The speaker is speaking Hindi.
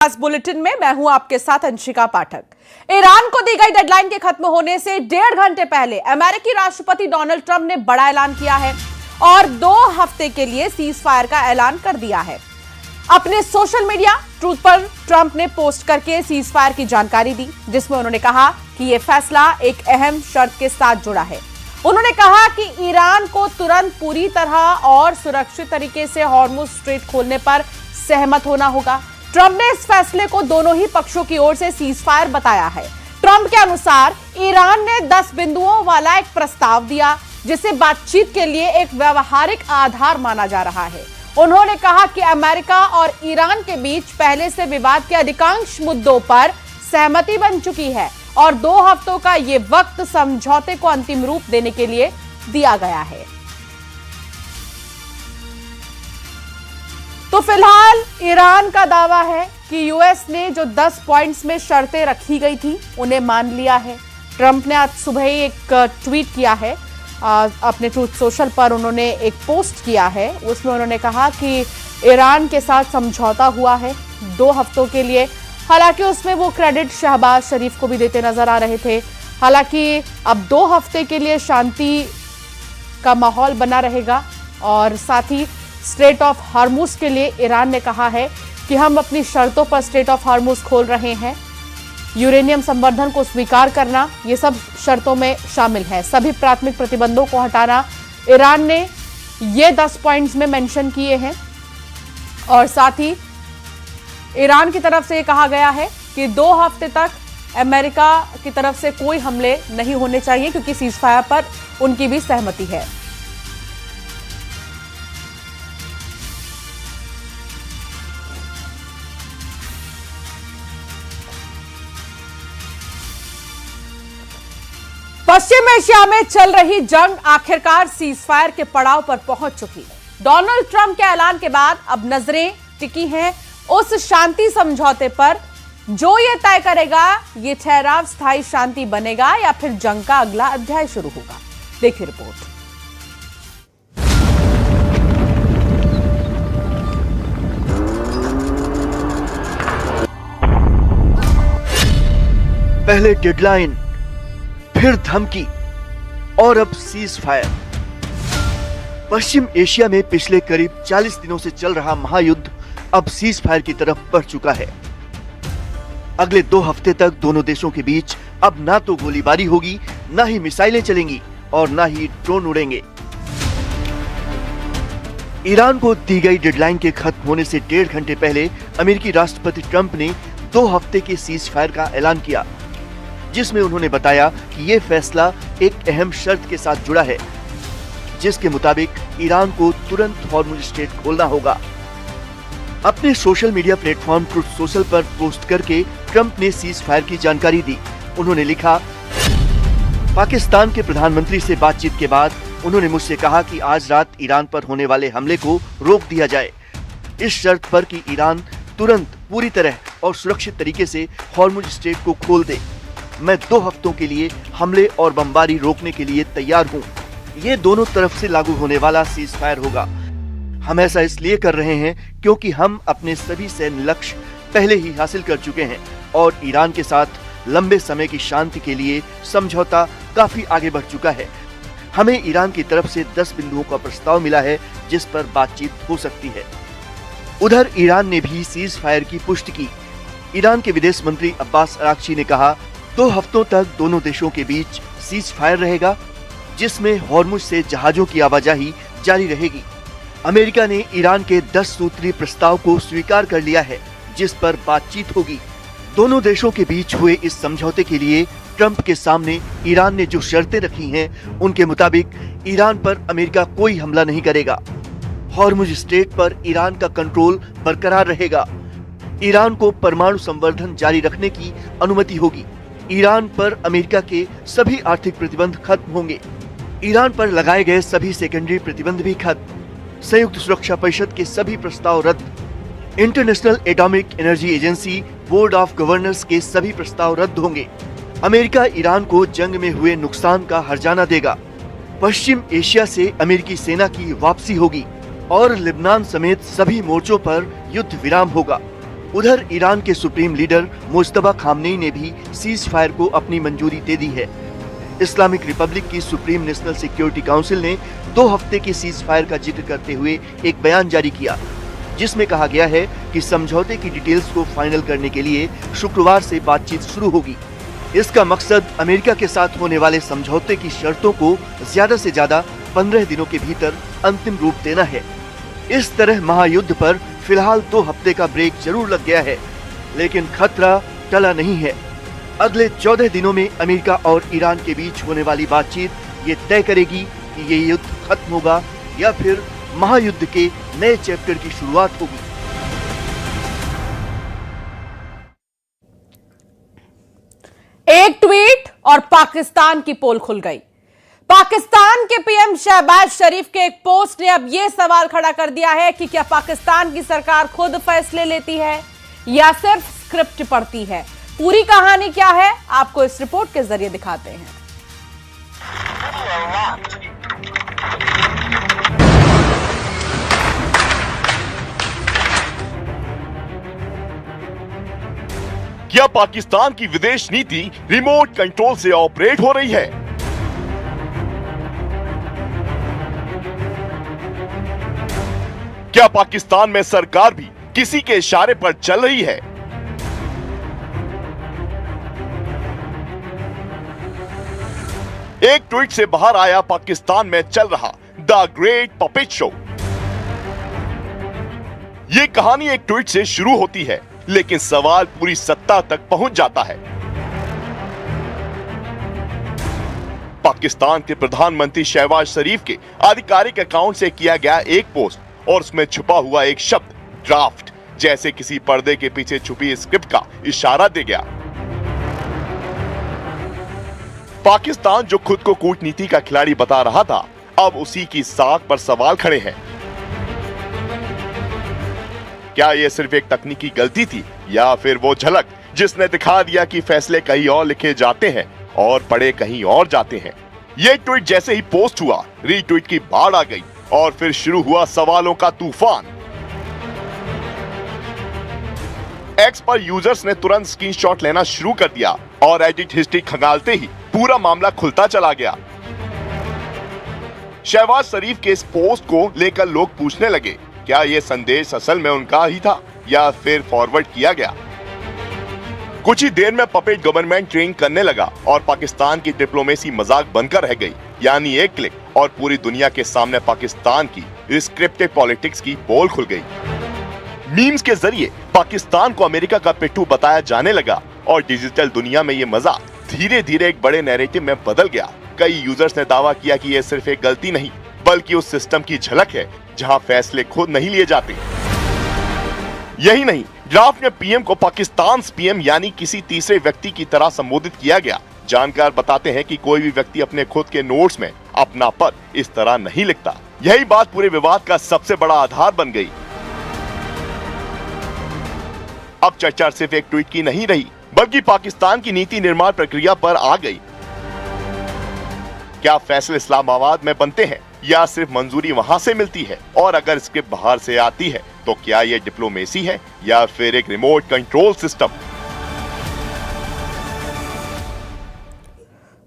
आज बुलेटिन में मैं हूं आपके साथ अंशिका पाठक। ईरान को दी गई डेडलाइन के खत्म होने से 1.5 घंटे पहले अमेरिकी राष्ट्रपति डोनाल्ड ट्रंप ने बड़ा ऐलान किया है और 2 हफ्ते के लिए सीज फायर का ऐलान कर दिया है। अपने सोशल मीडिया ट्रूथ पर ट्रंप ने पोस्ट करके सीज फायर की जानकारी दी, जिसमें उन्होंने कहा कि यह फैसला एक अहम शर्त के साथ जुड़ा है। उन्होंने कहा कि ईरान को तुरंत पूरी तरह और सुरक्षित तरीके से हॉर्मुज स्ट्रेट खोलने पर सहमत होना होगा। ट्रंप ने इस फैसले को दोनों ही पक्षों की ओर से सीज फायर बताया है। ट्रंप के अनुसार ईरान ने 10 बिंदुओं वाला एक प्रस्ताव दिया, जिसे बातचीत के लिए एक व्यवहारिक आधार माना जा रहा है। उन्होंने कहा कि अमेरिका और ईरान के बीच पहले से विवाद के अधिकांश मुद्दों पर सहमति बन चुकी है और 2 हफ्तों का ये वक्त समझौते को अंतिम रूप देने के लिए दिया गया है। तो फिलहाल ईरान का दावा है कि यूएस ने जो 10 पॉइंट्स में शर्तें रखी गई थी उन्हें मान लिया है। ट्रंप ने आज सुबह ही एक ट्वीट किया है, अपने ट्रूथ सोशल पर उन्होंने एक पोस्ट किया है। उसमें उन्होंने कहा कि ईरान के साथ समझौता हुआ है 2 हफ्तों के लिए। हालांकि उसमें वो क्रेडिट शहबाज शरीफ को भी देते नजर आ रहे थे। हालांकि अब 2 हफ्ते के लिए शांति का माहौल बना रहेगा और साथ ही स्ट्रेट ऑफ हॉर्मुज के लिए ईरान ने कहा है कि हम अपनी शर्तों पर स्ट्रेट ऑफ हॉर्मुज खोल रहे हैं। यूरेनियम संवर्धन को स्वीकार करना, ये सब शर्तों में शामिल है। सभी प्राथमिक प्रतिबंधों को हटाना ईरान ने ये 10 पॉइंट्स में मेंशन किए हैं। और साथ ही ईरान की तरफ से ये कहा गया है कि 2 हफ्ते तक अमेरिका की तरफ से कोई हमले नहीं होने चाहिए, क्योंकि सीज फायर पर उनकी भी सहमति है। पश्चिम एशिया में चल रही जंग आखिरकार सीज फायर के पड़ाव पर पहुंच चुकी है। डोनाल्ड ट्रंप के ऐलान के बाद अब नजरें टिकी हैं उस शांति समझौते पर जो ये तय करेगा ये ठहराव स्थायी शांति बनेगा या फिर जंग का अगला अध्याय शुरू होगा। देखिए रिपोर्ट। पहले डेडलाइन, फिर धमकी और अब सीज फायर। पश्चिम एशिया में पिछले करीब 40 दिनों से चल रहा महायुद्ध अब सीज फायर की तरफ बढ़ चुका है। अगले 2 हफ्ते तक दोनों देशों के बीच अब ना तो गोलीबारी होगी, ना ही मिसाइलें चलेंगी और ना ही ड्रोन उड़ेंगे। ईरान को दी गई डेडलाइन के खत्म होने से 1.5 घंटे पहले अमेरिकी राष्ट्रपति ट्रंप ने 2 हफ्ते के सीज फायर का ऐलान किया, जिसमें उन्होंने बताया कि यह फैसला एक अहम शर्त के साथ जुड़ा है, जिसके मुताबिक ईरान को तुरंत हॉर्मुज स्ट्रेट खोलना होगा। अपने social media platform truth social पर पोस्ट करके ट्रंप ने सीज फायर की जानकारी दी। उन्होंने लिखा, पाकिस्तान के प्रधानमंत्री से बातचीत के बाद उन्होंने मुझसे कहा कि आज रात ईरान पर होने वाले हमले को रोक दिया जाए, इस शर्त पर कि ईरान तुरंत पूरी तरह और सुरक्षित तरीके से हॉर्मुज स्ट्रेट को खोल दे। मैं 2 हफ्तों के लिए हमले और बमबारी रोकने के लिए तैयार हूँ। ये दोनों तरफ से लागू होने वाला सीज फायर होगा। हम ऐसा इसलिए कर रहे हैं क्योंकि हम अपने सभी सैन्य लक्ष्य पहले ही हासिल कर चुके हैं और ईरान के साथ लंबे समय की शांति के लिए समझौता काफी आगे बढ़ चुका है। हमें ईरान की तरफ से 10 बिंदुओं का प्रस्ताव मिला है जिस पर बातचीत हो सकती है। उधर ईरान ने भी सीज फायर की पुष्टि की। ईरान के विदेश मंत्री अब्बास अरागची ने कहा, 2 हफ्तों तक दोनों देशों के बीच सीज फायर रहेगा, जिसमें हॉर्मुज से जहाजों की आवाजाही जारी रहेगी। अमेरिका ने ईरान के 10 सूत्री प्रस्ताव को स्वीकार कर लिया है, जिस पर बातचीत होगी। दोनों देशों के बीच हुए इस समझौते के लिए ट्रंप के सामने ईरान ने जो शर्तें रखी हैं, उनके मुताबिक ईरान पर अमेरिका कोई हमला नहीं करेगा। हॉर्मुज स्ट्रेट पर ईरान का कंट्रोल बरकरार रहेगा। ईरान को परमाणु संवर्धन जारी रखने की अनुमति होगी। ईरान पर अमेरिका के सभी आर्थिक प्रतिबंध खत्म होंगे। ईरान पर लगाए गए सभी सेकेंडरी प्रतिबंध भी खत्म। संयुक्त सुरक्षा परिषद के सभी प्रस्ताव रद्द। International atomic energy agency board of governors के सभी प्रस्ताव रद्द होंगे। अमेरिका ईरान को जंग में हुए नुकसान का हर्जाना देगा। पश्चिम एशिया से अमेरिकी सेना की वापसी होगी और लेबनान समेत सभी मोर्चों पर युद्ध विराम होगा। उधर ईरान के सुप्रीम लीडर मुज्तबा खामनेई ने भी सीज फायर को अपनी मंजूरी दे दी है। इस्लामिक रिपब्लिक की सुप्रीम नेशनल सिक्योरिटी काउंसिल ने 2 हफ्ते के सीज फायर का जिक्र करते हुए एक बयान जारी किया, जिसमें कहा गया है कि समझौते की डिटेल्स को फाइनल करने के लिए शुक्रवार से बातचीत शुरू होगी। इसका मकसद अमेरिका के साथ होने वाले समझौते की शर्तों को ज्यादा से ज्यादा 15 दिनों के भीतर अंतिम रूप देना है। इस तरह महायुद्ध पर फिलहाल 2 हफ्ते का ब्रेक जरूर लग गया है, लेकिन खतरा टला नहीं है। अगले 14 दिनों में अमेरिका और ईरान के बीच होने वाली बातचीत ये तय करेगी कि ये युद्ध खत्म होगा या फिर महायुद्ध के नए चैप्टर की शुरुआत होगी। एक ट्वीट और पाकिस्तान की पोल खुल गई। पाकिस्तान के पीएम शहबाज शरीफ के एक पोस्ट ने अब यह सवाल खड़ा कर दिया है कि क्या पाकिस्तान की सरकार खुद फैसले लेती है या सिर्फ स्क्रिप्ट पढ़ती है। पूरी कहानी क्या है, आपको इस रिपोर्ट के जरिए दिखाते हैं। क्या पाकिस्तान की विदेश नीति रिमोट कंट्रोल से ऑपरेट हो रही है? क्या पाकिस्तान में सरकार भी किसी के इशारे पर चल रही है? एक ट्वीट से बाहर आया पाकिस्तान में चल रहा द ग्रेट पपेट शो। ये कहानी एक ट्वीट से शुरू होती है, लेकिन सवाल पूरी सत्ता तक पहुंच जाता है। पाकिस्तान के प्रधानमंत्री शहबाज शरीफ के आधिकारिक अकाउंट से किया गया एक पोस्ट और उसमें छुपा हुआ एक शब्द ड्राफ्ट जैसे किसी पर्दे के पीछे छुपी स्क्रिप्ट का इशारा दे गया। पाकिस्तान जो खुद को कूटनीति का खिलाड़ी बता रहा था, अब उसी की साख पर सवाल खड़े हैं। क्या यह सिर्फ एक तकनीकी गलती थी या फिर वो झलक जिसने दिखा दिया कि फैसले कहीं और लिखे जाते हैं और पढ़े कहीं और जाते हैं। ये ट्वीट जैसे ही पोस्ट हुआ, रीट्वीट की बाढ़ आ गई और फिर शुरू हुआ सवालों का तूफान। एक्स पर यूजर्स ने तुरंत स्क्रीनशॉट लेना शुरू कर दिया और एडिट हिस्ट्री खंगालते ही पूरा मामला खुलता चला गया। शहबाज शरीफ के इस पोस्ट को लेकर लोग पूछने लगे, क्या यह संदेश असल में उनका ही था या फिर फॉरवर्ड किया गया। कुछ ही देर में पपेट गवर्नमेंट ट्रेन करने लगा और पाकिस्तान की डिप्लोमेसी मजाक बनकर रह गई। यानी एक क्लिक और पूरी दुनिया के सामने पाकिस्तान की स्क्रिप्टेड पॉलिटिक्स की पोल खुल गई। मीम्स के जरिए पाकिस्तान को अमेरिका का पिट्ठू बताया जाने लगा और डिजिटल दुनिया में ये मजाक धीरे धीरे एक बड़े नैरेटिव में बदल गया। कई यूजर्स ने दावा किया कि यह सिर्फ एक गलती नहीं बल्कि उस सिस्टम की झलक है जहां फैसले खुद नहीं लिए जाते। यही नहीं, ड्राफ्ट में पीएम को पाकिस्तान पीएम यानी किसी तीसरे व्यक्ति की तरह संबोधित किया गया। जानकार बताते हैं कि कोई भी व्यक्ति अपने खुद के नोट्स में अपना पद इस तरह नहीं लिखता। यही बात पूरे विवाद का सबसे बड़ा आधार बन गई। अब चर्चा सिर्फ एक ट्वीट की नहीं रही बल्कि पाकिस्तान की नीति निर्माण प्रक्रिया पर आ गई। क्या फैसले इस्लामाबाद में बनते हैं या सिर्फ मंजूरी वहां से मिलती है? और अगर स्क्रिप्ट बाहर से आती है तो क्या यह डिप्लोमेसी है या फिर एक रिमोट कंट्रोल सिस्टम?